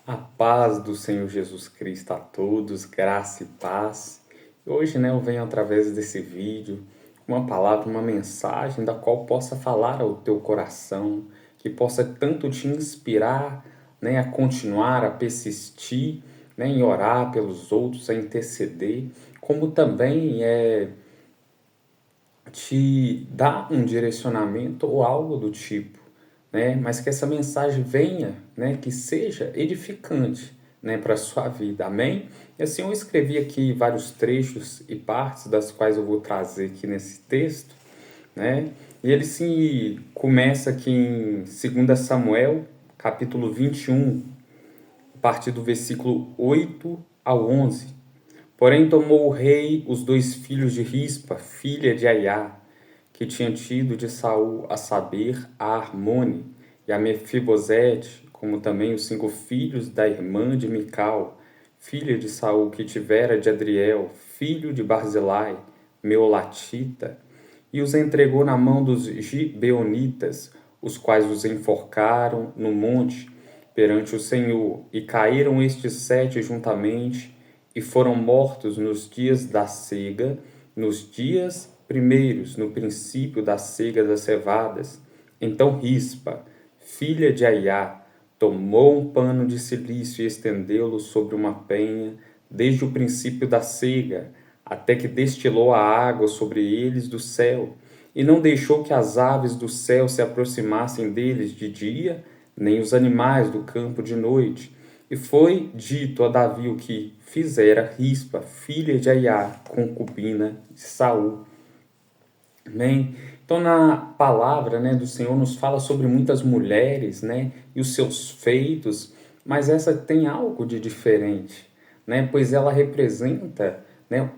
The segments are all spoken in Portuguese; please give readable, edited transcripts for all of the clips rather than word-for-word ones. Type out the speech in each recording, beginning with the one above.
A paz do Senhor Jesus Cristo a todos, graça e paz. Hoje, eu venho através desse vídeo uma palavra, uma mensagem da qual possa falar ao teu coração, que possa tanto te inspirar, a continuar, a persistir, em orar pelos outros, a interceder, como também te dar um direcionamento ou algo do tipo, Mas que essa mensagem venha, que seja edificante, para a sua vida, amém? E assim eu escrevi aqui vários trechos e partes das quais eu vou trazer aqui nesse texto, E ele se começa aqui em 2 Samuel, capítulo 21, a partir do versículo 8 ao 11. Porém tomou o rei os 2 filhos de Rispa, filha de Aiá, que tinha tido de Saul, a saber, a Armone e a Mefibosete, como também os 5 filhos da irmã de Mical, filha de Saul, que tivera de Adriel, filho de Barzilai, meolatita, e os entregou na mão dos gibeonitas, os quais os enforcaram no monte perante o Senhor, e caíram estes 7 juntamente, e foram mortos nos dias da cega, nos dias primeiros, no princípio da cega das cevadas. Então Rispa, filha de Aiá, tomou um pano de cilício e estendeu-lo sobre uma penha, desde o princípio da cega, até que destilou a água sobre eles do céu, e não deixou que as aves do céu se aproximassem deles de dia, nem os animais do campo de noite. E foi dito a Davi o que fizera Rispa, filha de Aiá, concubina de Saul. Amém? Então, na palavra, do Senhor nos fala sobre muitas mulheres, e os seus feitos, mas essa tem algo de diferente, pois ela representa,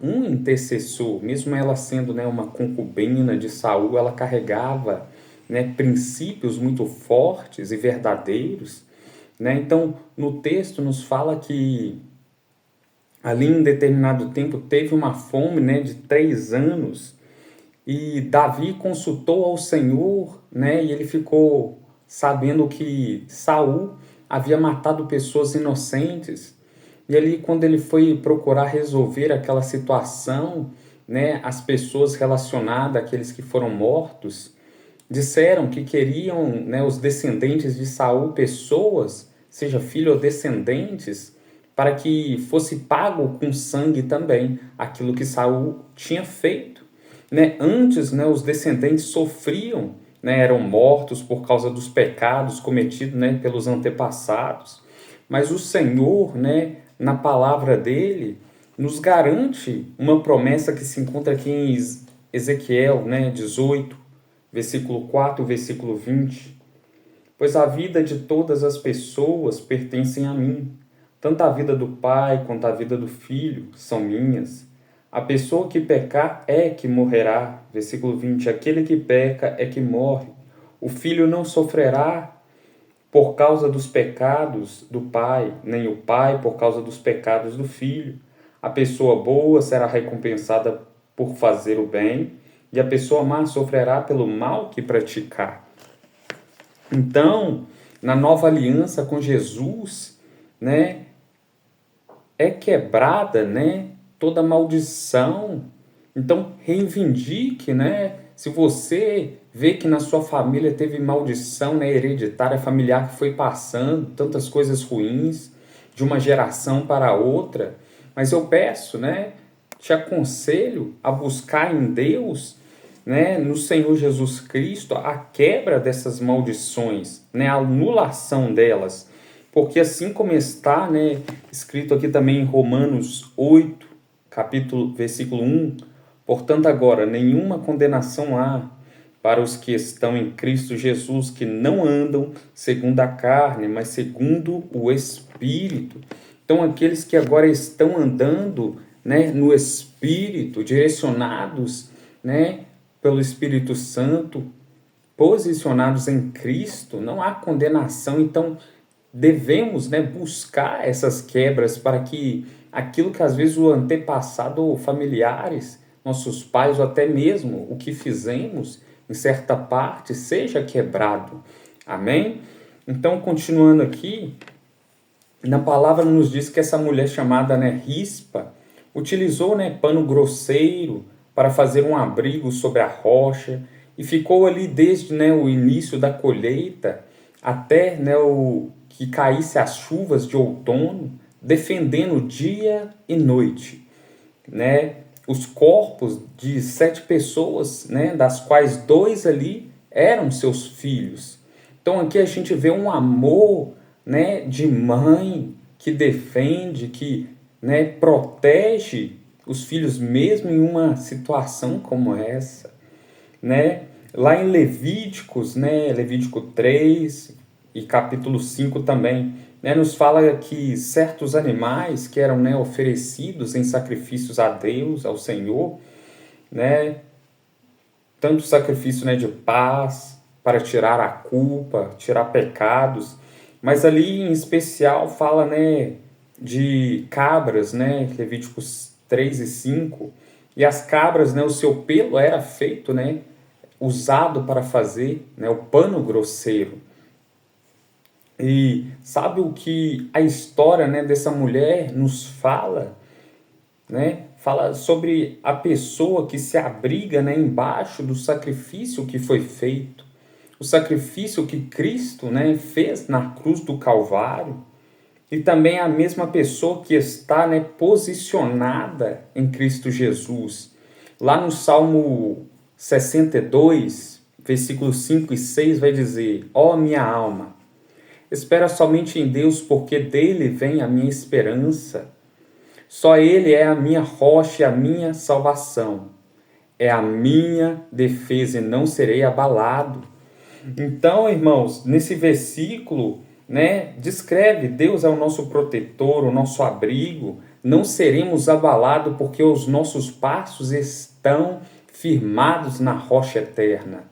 um intercessor. Mesmo ela sendo, uma concubina de Saul, ela carregava, princípios muito fortes e verdadeiros, Então, no texto nos fala que ali em determinado tempo teve uma fome, de 3 anos, e Davi consultou ao Senhor, e ele ficou sabendo que Saul havia matado pessoas inocentes. E ali, quando ele foi procurar resolver aquela situação, as pessoas relacionadas àqueles que foram mortos disseram que queriam, os descendentes de Saul, pessoas, seja filho ou descendentes, para que fosse pago com sangue também aquilo que Saul tinha feito. Antes, os descendentes sofriam, eram mortos por causa dos pecados cometidos, pelos antepassados. Mas o Senhor, na palavra dele, nos garante uma promessa que se encontra aqui em Ezequiel, 18, versículo 4, versículo 20. Pois a vida de todas as pessoas pertencem a mim. Tanto a vida do pai quanto a vida do filho são minhas. A pessoa que pecar é que morrerá. Versículo 20. Aquele que peca é que morre. O filho não sofrerá por causa dos pecados do pai, nem o pai por causa dos pecados do filho. A pessoa boa será recompensada por fazer o bem, e a pessoa má sofrerá pelo mal que praticar. Então, na nova aliança com Jesus, é quebrada, toda maldição. Então, reivindique, Se você vê que na sua família teve maldição, hereditária, familiar, que foi passando tantas coisas ruins de uma geração para outra, mas eu peço, te aconselho a buscar em Deus, no Senhor Jesus Cristo, a quebra dessas maldições, a anulação delas. Porque assim como está, escrito aqui também em Romanos 8, versículo 1, portanto agora nenhuma condenação há para os que estão em Cristo Jesus, que não andam segundo a carne, mas segundo o Espírito. Então aqueles que agora estão andando, no Espírito, direcionados, pelo Espírito Santo, posicionados em Cristo, não há condenação. Então devemos, buscar essas quebras para que aquilo que às vezes o antepassado ou familiares, nossos pais ou até mesmo o que fizemos em certa parte seja quebrado. Amém? Então, continuando aqui, Na palavra nos diz que essa mulher chamada, né, Rispa, utilizou, né, pano grosseiro para fazer um abrigo sobre a rocha e ficou ali desde, né, o início da colheita até, né, o que caísse as chuvas de outono, defendendo dia e noite, né, os corpos de 7 pessoas, né, das quais 2 ali eram seus filhos. Então aqui a gente vê um amor, né, de mãe que defende, que, né, protege os filhos mesmo em uma situação como essa, né? Lá em Levíticos, né, Levítico 3 e capítulo 5 também, né, nos fala que certos animais que eram, né, oferecidos em sacrifícios a Deus, ao Senhor, né, tanto sacrifício, né, de paz, para tirar a culpa, tirar pecados, mas ali em especial fala, né, de cabras, né, Levíticos 3 e 5, e as cabras, né, o seu pelo era feito, né, usado para fazer, né, o pano grosseiro. E sabe o que a história, né, dessa mulher nos fala? Né? Fala sobre a pessoa que se abriga, né, embaixo do sacrifício que foi feito. O sacrifício que Cristo, né, fez na cruz do Calvário. E também a mesma pessoa que está, né, posicionada em Cristo Jesus. Lá no Salmo 62, versículos 5 e 6 vai dizer: ó minha alma, espera somente em Deus, porque dele vem a minha esperança. Só ele é a minha rocha e a minha salvação. É a minha defesa e não serei abalado. Então, irmãos, nesse versículo, né, descreve Deus é o nosso protetor, o nosso abrigo. Não seremos abalados porque os nossos passos estão firmados na rocha eterna.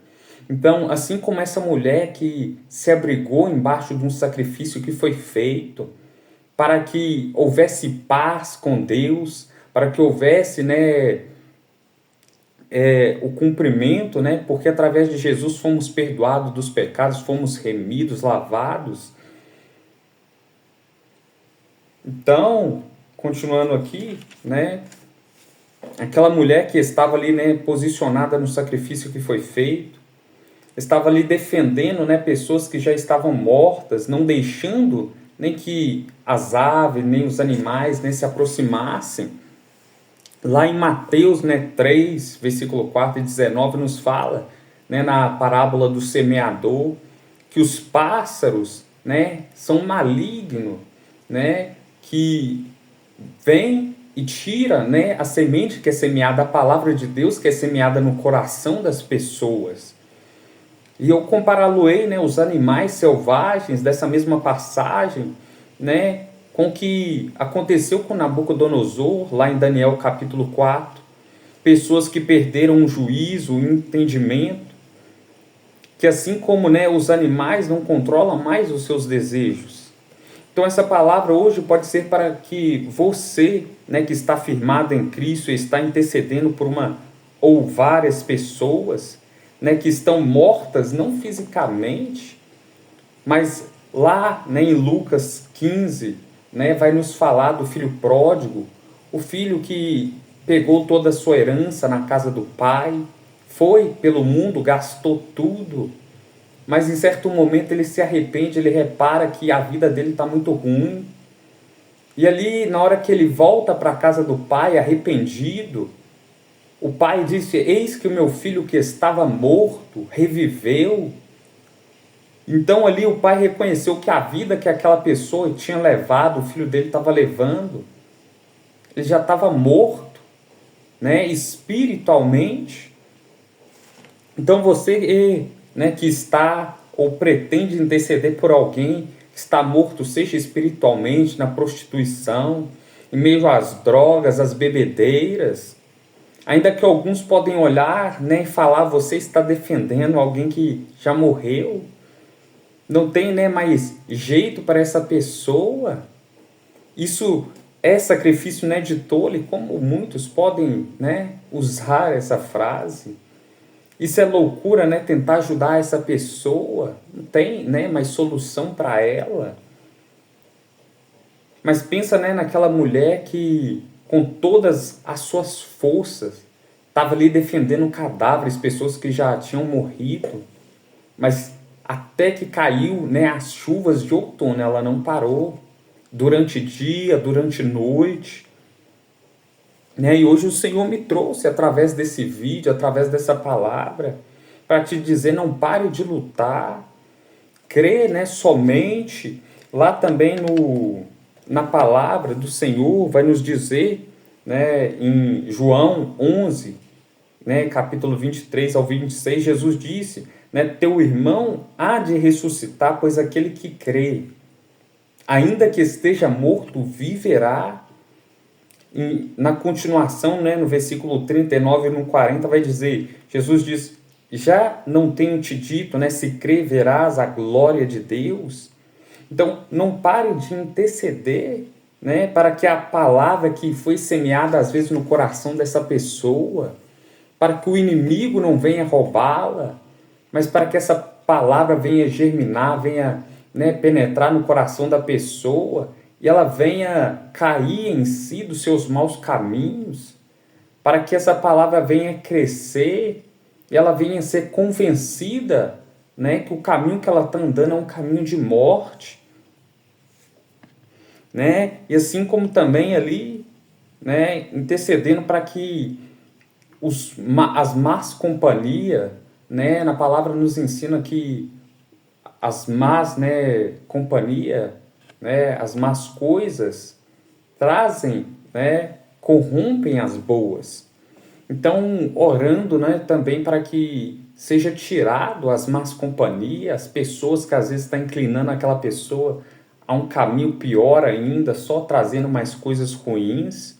Então, assim como essa mulher que se abrigou embaixo de um sacrifício que foi feito, para que houvesse paz com Deus, para que houvesse, né, o cumprimento, né, porque através de Jesus fomos perdoados dos pecados, fomos remidos, lavados. Então, continuando aqui, né, aquela mulher que estava ali, né, posicionada no sacrifício que foi feito, estava ali defendendo, né, pessoas que já estavam mortas, não deixando nem que as aves, nem os animais, né, se aproximassem. Lá em Mateus, né, 3, versículo 4 e 19, nos fala, né, na parábola do semeador, que os pássaros, né, são malignos, né, que vem e tira, né, a semente que é semeada, a palavra de Deus que é semeada no coração das pessoas. E eu compará-lo-ei, né, os animais selvagens dessa mesma passagem, né, com o que aconteceu com Nabucodonosor, lá em Daniel capítulo 4. Pessoas que perderam o juízo, o entendimento, que assim como, né, os animais não controlam mais os seus desejos. Então essa palavra hoje pode ser para que você, né, que está firmado em Cristo e está intercedendo por uma ou várias pessoas, né, que estão mortas, não fisicamente, mas lá, né, em Lucas 15, né, vai nos falar do filho pródigo, o filho que pegou toda a sua herança na casa do pai, foi pelo mundo, gastou tudo, mas em certo momento ele se arrepende, ele repara que a vida dele está muito ruim, e ali na hora que ele volta para a casa do pai arrependido, o pai disse: eis que o meu filho que estava morto reviveu. Então ali o pai reconheceu que a vida que aquela pessoa tinha levado, o filho dele estava levando, ele já estava morto, né, espiritualmente. Então você, né, que está ou pretende interceder por alguém que está morto, seja espiritualmente, na prostituição, em meio às drogas, às bebedeiras, ainda que alguns podem olhar, né, e falar: você está defendendo alguém que já morreu, não tem, né, mais jeito para essa pessoa. Isso é sacrifício, né, de tolo, e como muitos podem, né, usar essa frase. Isso é loucura, né, tentar ajudar essa pessoa. Não tem, né, mais solução para ela. Mas pensa, né, naquela mulher que, com todas as suas forças, estava ali defendendo cadáveres, pessoas que já tinham morrido, mas até que caiu, né, as chuvas de outono, ela não parou, durante dia, durante noite, né? E hoje o Senhor me trouxe, através desse vídeo, através dessa palavra, para te dizer, não pare de lutar, crê, né, somente. Lá também na palavra do Senhor vai nos dizer, né, em João 11, né, capítulo 23 ao 26, Jesus disse, né, teu irmão há de ressuscitar, pois aquele que crê, ainda que esteja morto, viverá. E na continuação, né, no versículo 39 e no 40, vai dizer, Jesus diz, já não tenho te dito, né, se crer verás a glória de Deus. Então, não pare de interceder, né, para que a palavra que foi semeada às vezes no coração dessa pessoa, para que o inimigo não venha roubá-la, mas para que essa palavra venha germinar, venha, né, penetrar no coração da pessoa e ela venha cair em si dos seus maus caminhos, para que essa palavra venha crescer e ela venha ser convencida, né, que o caminho que ela está andando é um caminho de morte, né? E assim como também ali, né, intercedendo para que as más companhias, né, na palavra nos ensina que as más, né, companhia, né, as más coisas trazem, né, corrompem as boas. Então, orando, né, também para que seja tirado as más companhias, as pessoas que às vezes estão inclinando aquela pessoa a um caminho pior ainda, só trazendo mais coisas ruins,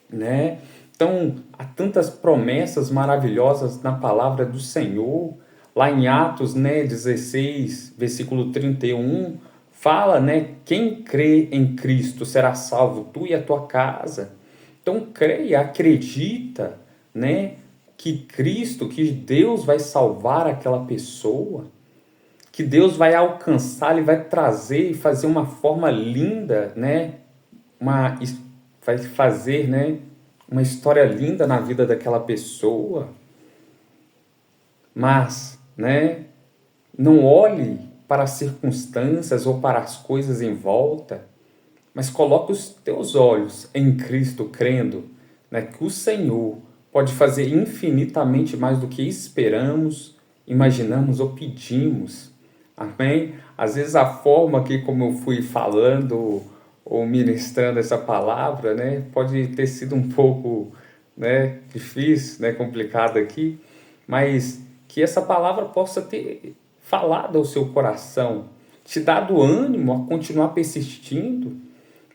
né? Então, há tantas promessas maravilhosas na palavra do Senhor. Lá em Atos, né, 16, versículo 31, fala, né, quem crê em Cristo será salvo, tu e a tua casa. Então, creia, acredita, né, que Cristo, que Deus vai salvar aquela pessoa, que Deus vai alcançar, Ele vai trazer e fazer uma forma linda, né, vai fazer, né, uma história linda na vida daquela pessoa, mas, né, não olhe para as circunstâncias ou para as coisas em volta, mas coloque os teus olhos em Cristo, crendo, né, que o Senhor pode fazer infinitamente mais do que esperamos, imaginamos ou pedimos. Amém? Às vezes a forma que, como eu fui falando ou ministrando essa palavra, né, pode ter sido um pouco, né, difícil, né, complicado aqui, mas que essa palavra possa ter falado ao seu coração, te dado ânimo a continuar persistindo,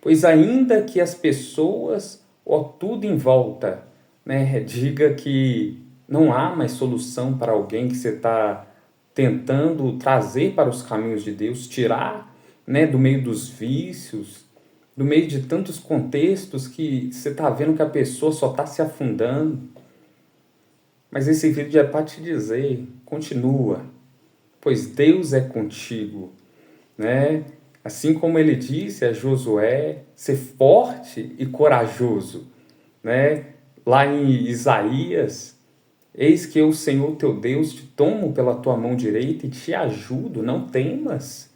pois ainda que as pessoas ou tudo em volta, né, diga que não há mais solução para alguém que você está tentando trazer para os caminhos de Deus, tirar, né, do meio dos vícios, do meio de tantos contextos que você está vendo que a pessoa só está se afundando. Mas esse vídeo é para te dizer, continua, pois Deus é contigo, né? Assim como ele disse a Josué, ser forte e corajoso, né? Lá em Isaías, eis que eu, Senhor teu Deus, te tomo pela tua mão direita e te ajudo, não temas.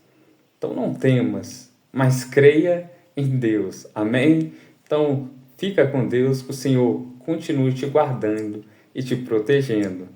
Então não temas, mas creia em Deus. Amém? Então fica com Deus, que o Senhor continue te guardando e te protegendo.